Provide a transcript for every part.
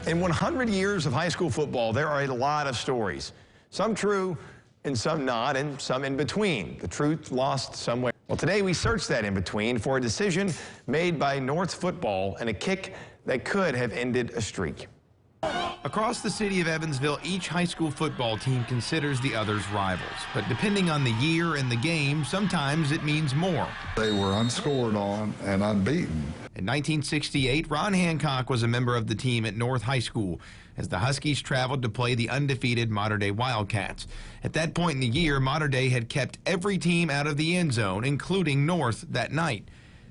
In 100 years of high school football, there are a lot of stories. Some true and some not, and some in between. The truth lost somewhere. Well, today we searched that in between for a decision made by North football and a kick that could have ended a streak. Across the city of Evansville, each high school football team considers the other's rivals. But depending on the year and the game, sometimes it means more. They were unscored on and unbeaten. In 1968, Ron Hancock was a member of the team at North High School as the Huskies traveled to play the undefeated Mater Dei Wildcats. At that point in the year, Mater Dei had kept every team out of the end zone, including North, that night.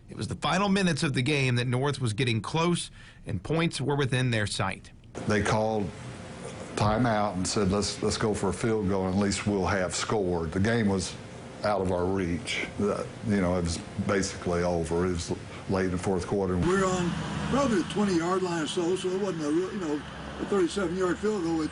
It was the final minutes of the game that North was getting close and points were within their sight. They called timeout and said, let's go for a field goal, and at least we'll have scored. The game was out of our reach. It was basically over. It was late in the fourth quarter. We're on probably the 20-yard line or so it wasn't a 37-yard field goal. It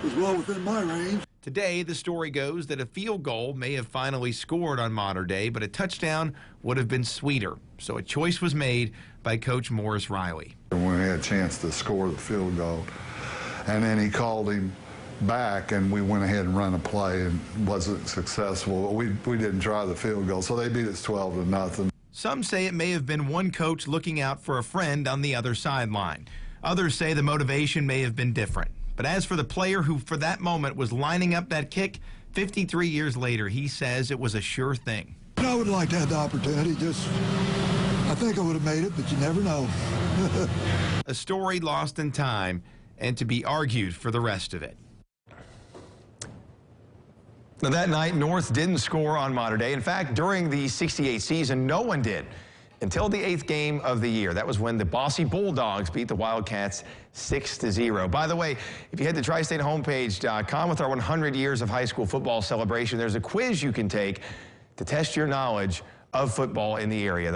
was well within my range. Today, the story goes that a field goal may have finally scored on Mater Dei, but a touchdown would have been sweeter. So a choice was made by Coach Morris Riley. When we had a chance to score the field goal, and then he called him back, and we went ahead and run a play and wasn't successful. We didn't try the field goal, so they beat us 12-0. Some say it may have been one coach looking out for a friend on the other sideline. Others say the motivation may have been different. But as for the player who, for that moment, was lining up that kick, 53 years later, he says it was a sure thing. I would like to have the opportunity. I think I would have made it, but you never know. A story lost in time and to be argued for the rest of it. Now, that night, North didn't score on Mater Dei. In fact, during the 68 season, no one did until the 8th game of the year. That was when the Bossy Bulldogs beat the Wildcats 6-0. By the way, if you head to tristatehomepage.com with our 100 years of high school football celebration, there's a quiz you can take to test your knowledge of football in the area.